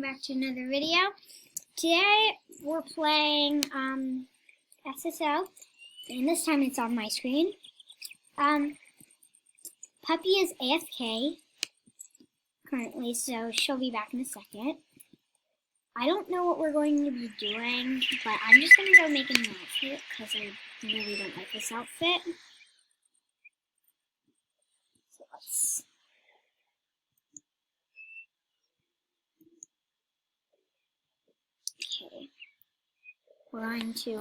back to another video. Today we're playing SSO, and this time it's on my screen. Puppy is AFK currently, so she'll be back in a second. I don't know what we're going to be doing, but I'm just going to go make a new outfit because I really don't like this outfit. So let's... Okay. We're going to,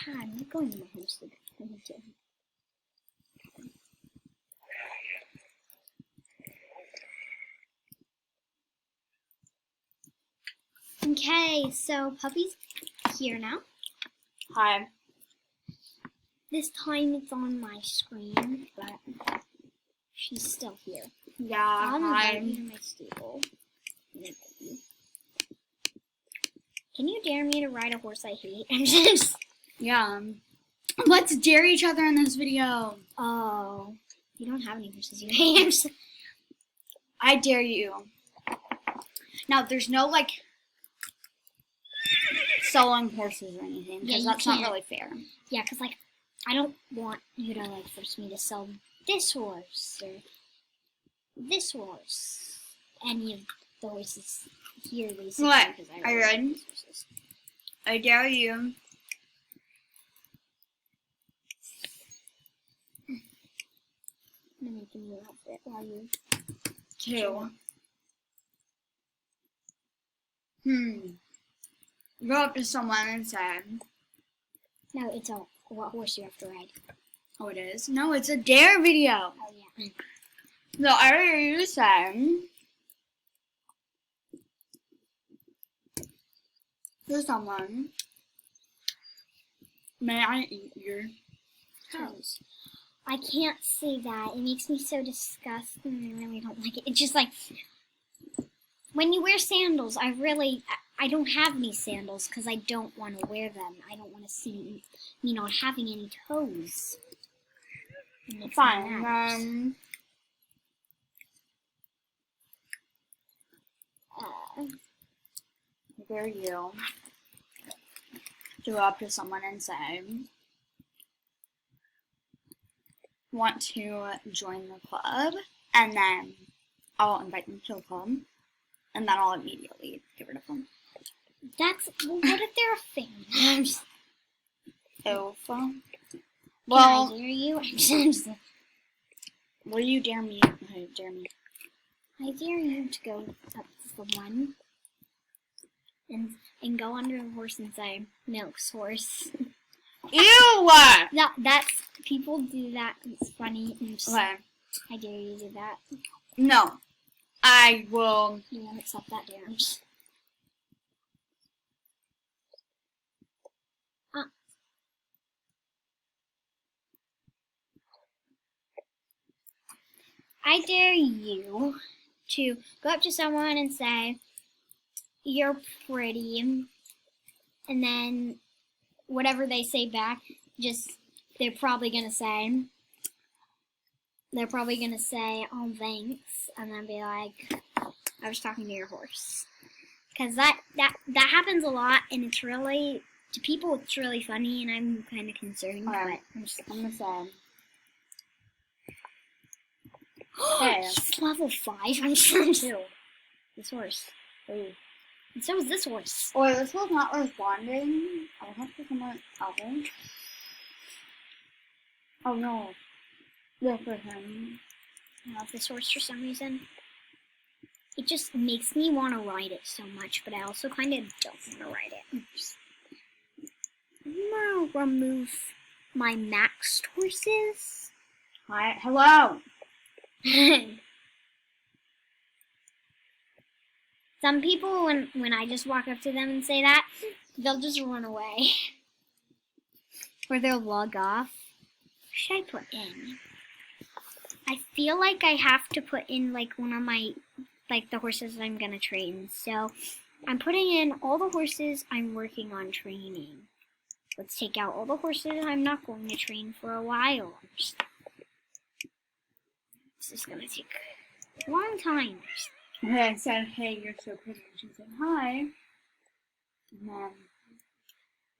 I'm not going to my homestead. Okay, so Puppy's here now. Hi. This time it's on my screen, but she's still here. Yeah, I'm hi. invite you to my stable. Can you dare me to ride a horse I hate? I'm just... Yeah. Let's dare each other in this video. Oh, you don't have any horses you hate. I dare you. Now, there's no, like, selling horses or anything, because Yeah, that's not really fair. Yeah, because, like, I don't want you to, like, force me to sell this horse or this horse. Any of the horses here, basically. What? Because Are you ready? these horses. I dare you. I'm gonna make a new outfit while you... Two. Go up to someone and say, No, it's a what horse you have to ride. oh, it is? No, it's a dare video. Oh, yeah. So I dare you to say to someone, may I eat your toes? I can't say that. It makes me so disgusted. I really don't like it. It's just like, when you wear sandals, I don't have any sandals because I don't want to wear them. I don't want to see me not having any toes. And it's Fine. mad. Dare you to go up to someone and say, want to join the club, and then I'll invite them to the club, and then I'll immediately get rid of them. That's, well, what if they're a fan? Alpha. Well, Well, can I dare you? will you dare me? Okay, dare me. I dare you to go up to someone and go under the horse and say, Milk's horse. Ew! That's, people do that. It's funny. Okay. I dare you to do that. No. I will. You won't accept that dare. I dare you to go up to someone and say, you're pretty, and then whatever they say back, they're probably gonna say, oh, thanks, and then be like, I was talking to your horse. Because that happens a lot, and it's really, to people, it's really funny, and I'm kind of concerned, but I'm gonna say, hey. He's level 5. I'm sure. Two. This horse. Ooh. And so is this horse. Oh, this was not responding. I'll have to come out. Oh no. Look for him. I love this horse for some reason. It just makes me want to ride it so much, but I also kind of don't want to ride it. I'm gonna remove my maxed horses. Hi. Hello. Some people, when I just walk up to them and say that, they'll just run away. Or they'll log off. What should I put in? I feel like I have to put in, like, one of my, like, the horses I'm gonna train. So, I'm putting in all the horses I'm working on training. Let's take out all the horses I'm not going to train for a while. This is going to take a long time. Okay, I said, hey, you're so pretty. And she said, hi. And then,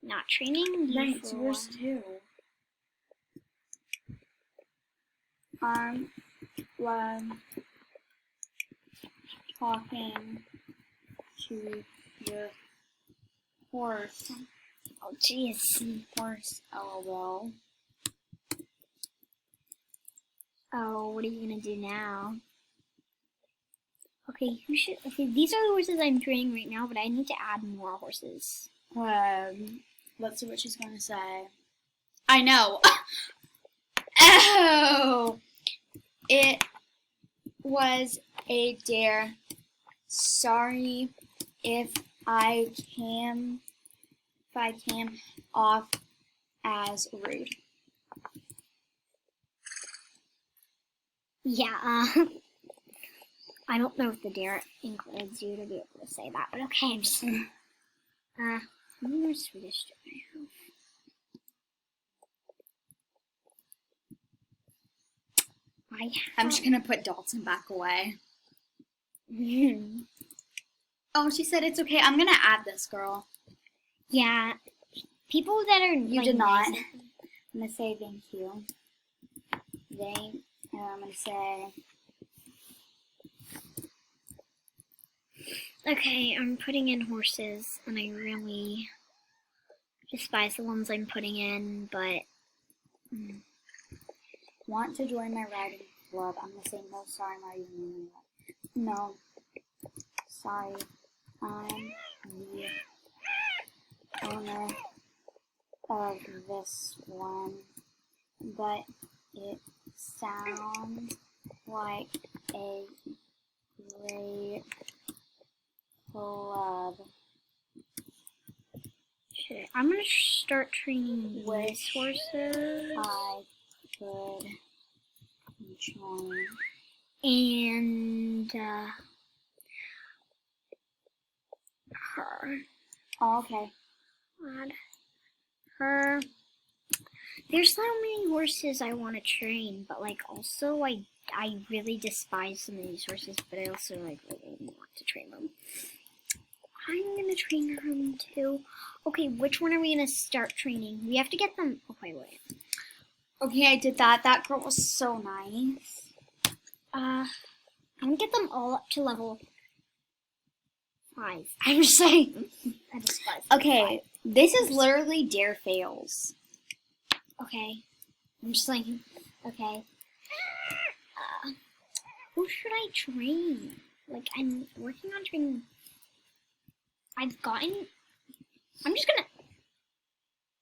not training you thanks, for a yours while. too. Talking to your horse. Oh, jeez. Horse, LOL. Oh, what are you going to do now? Okay, okay, these are the horses I'm training right now, but I need to add more horses. Let's see what she's going to say. I know. Oh! It was a dare. Sorry if I came off as rude. Yeah, I don't know if the dare includes you to be able to say that, but okay, I'm just how many more Swedish do I have? I'm just gonna put Dalton back away. Oh, she said it's okay. I'm gonna add this girl. Yeah, people that are You like, did not. nice. I'm gonna say thank you. I'm gonna say. Okay, I'm putting in horses, and I really despise the ones I'm putting in, but Want to join my riding club? I'm gonna say no. Sorry, I'm not even meaning that. No. Sorry, I'm the owner of this one, but it sounds like a great club. shit, I'm gonna start training these horses. I could join. And her. Oh, okay. Add her. There's so many horses I want to train, but like also I really despise some of these horses, but I also like really want to train them. I'm gonna train them too. Okay, which one are we gonna start training? We have to get them. Okay, wait. Okay, I did that. That girl was so nice. I'm gonna get them all up to level 5. I'm just saying. I despise them. Okay, this is literally dare fails. Okay. I'm just like, okay. Who should I train? Like, I'm working on training. I'm just gonna.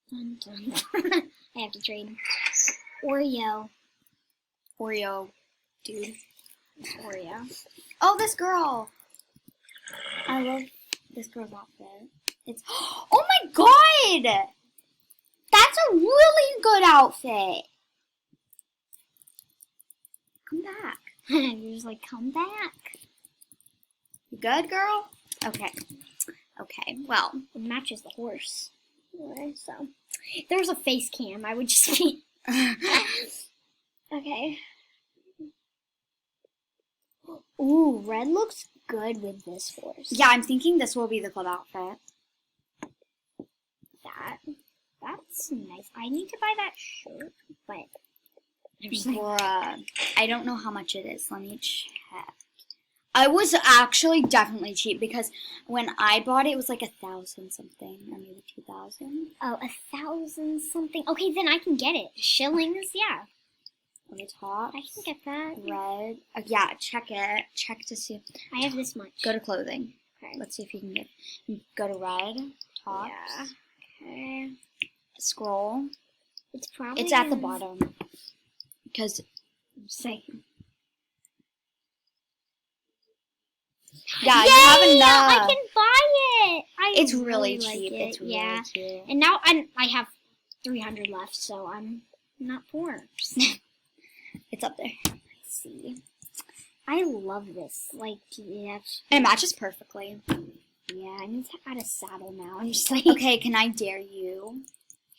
Dun, dun. I have to train. Oreo. Dude. Oreo. Oh, this girl. I love this girl's outfit. It's. Oh my god! That's a really good outfit. Come back. You're just like, come back. You good, girl? Okay. Okay, well. It matches the horse. Anyway, so. If there was a face cam, I would just be. Okay. Ooh, red looks good with this horse. Yeah, I'm thinking this will be the club outfit. That's nice. I need to buy that shirt, but Bruh. I don't know how much it is. Let me check. I was actually definitely cheap because when I bought it, it was like 1,000 something, or maybe 2,000. oh, 1,000 something. Okay, then I can get it. Shillings, yeah. On the top. I can get that. Red. Yeah, check it. Check to see. I have this much. Go to clothing. Okay. Let's see if you can get. Go to red. Tops. Yeah. Okay. Scroll. It's probably. It's at the bottom. Because. Say. Yeah, Yay! you have enough. I can buy it. It's really like cheap. it. It's really yeah. cheap. And now I have 300 left, so I'm not poor. It's up there. Let's see. I love this. Like, yeah. And it matches perfectly. Yeah, I need to add a saddle now. I'm just like. Okay, can I dare you?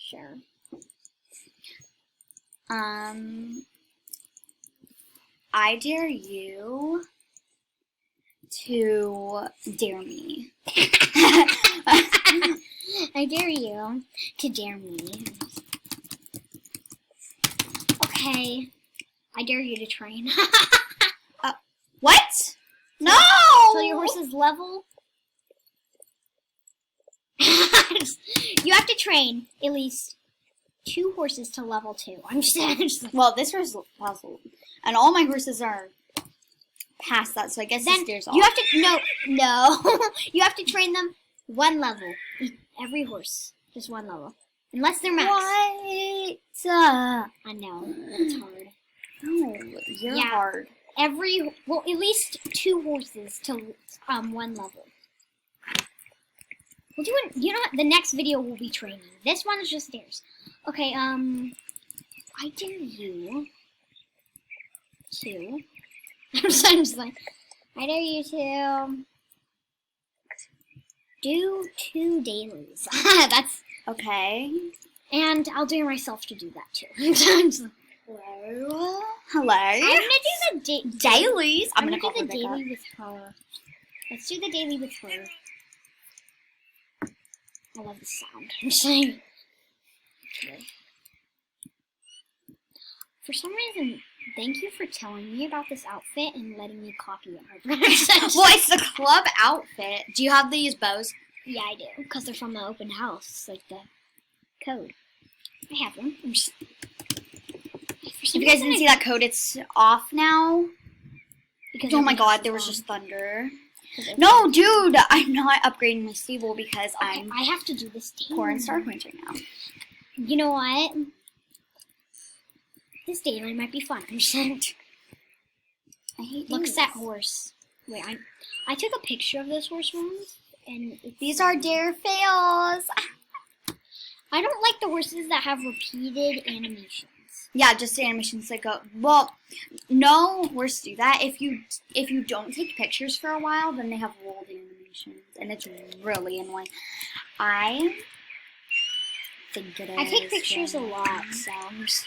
Sure. I dare you to dare me. I dare you to dare me. Okay. I dare you to train. What? No! Till your horse is level. You have to train at least 2 horses to level 2. I'm just Well, this horse is puzzled. And all my horses are past that, so I guess then it stares off. you have to no. You have to train them 1 level. Every horse, just 1 level. Unless they're max. What? I know. It's hard. No, you're hard. At least 2 horses to 1 level. We'll do it. You know what? The next video will be training. This one is just theirs. Okay. I dare you to. I'm just like, I dare you to do 2 dailies. That's Okay. and I'll dare myself to do that too. I'm just like, Hello. Hello. I'm gonna do the dailies. I'm gonna do the daily with her. Let's do the daily with her. I love the sound. I'm saying. Okay. For some reason, thank you for telling me about this outfit and letting me copy it. Well, it's the club outfit. Do you have these bows? Yeah, I do. Because they're from the open house, like the code. I have them. If you guys didn't see that code, it's off now. Because Oh my god, there was just thunder. No, dude, I'm not upgrading my stable because I have to do this daily. poor in Star Points right now. You know what? This daily might be fun. I'm just I hate Look at these. that horse. Wait, I took a picture of this horse once, and These are dare fails. I don't like the horses that have repeated animations. Yeah, just animations that go. Well, no horse do that. If you don't take pictures for a while, then they have rolled animations, and it's really annoying. I think it is. I take pictures a lot, so I'm just...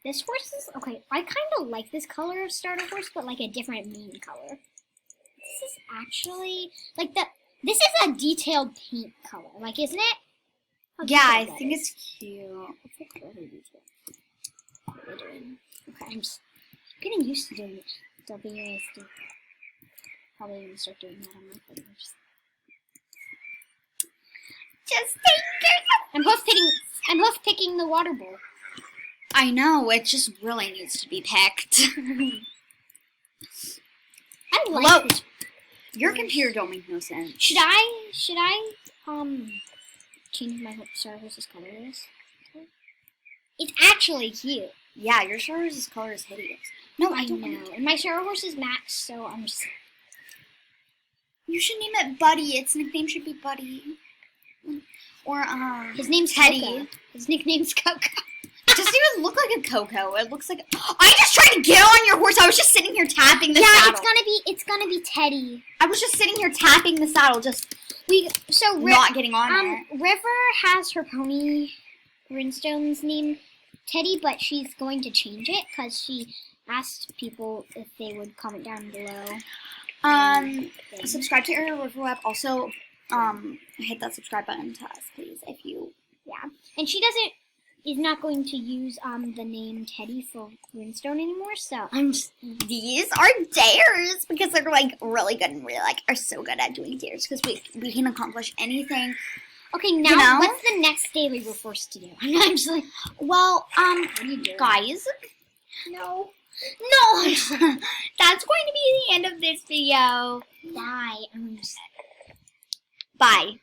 This horse is okay. I kind of like this color of starter horse, but like a different main color. This is actually like the. This is a detailed paint color, like, isn't it? How Yeah, I detailed that think is. it's cute. It's like really detailed. What are we doing? Okay, I'm just getting used to doing it. WASD. Probably gonna start doing that on my fingers. Just take it. I'm both picking the water bowl. I know, it just really needs to be picked. I like Hello. this. Your computer don't make no sense. Should I change my Star Horse's color list? It's actually cute. Yeah, your Star Wars's color is hideous. No, I know. And my Star Horse is matched, so I'm just... You should name it Buddy. Its nickname should be Buddy. Or, His name's Teddy. Coco. His nickname's Coco. It doesn't even look like a Coco. It looks like... I just tried to get on your horse. I was just sitting here tapping the saddle. It's gonna be Teddy. I was just sitting here tapping the saddle, just not getting on it. River has her pony Rinstone's name Teddy, but she's going to change it because she asked people if they would comment down below. Subscribe to Ariel River Web. Also, hit that subscribe button to us, please, if you... Yeah. And she is not going to use the name Teddy for Rinstone anymore, so These are dares because they're like really good and really are so good at doing dares because we can accomplish anything. Okay, now what's the next daily we're forced to do? I'm just like, Well, what are you doing? guys, No. that's going to be the end of this video. Bye. Bye.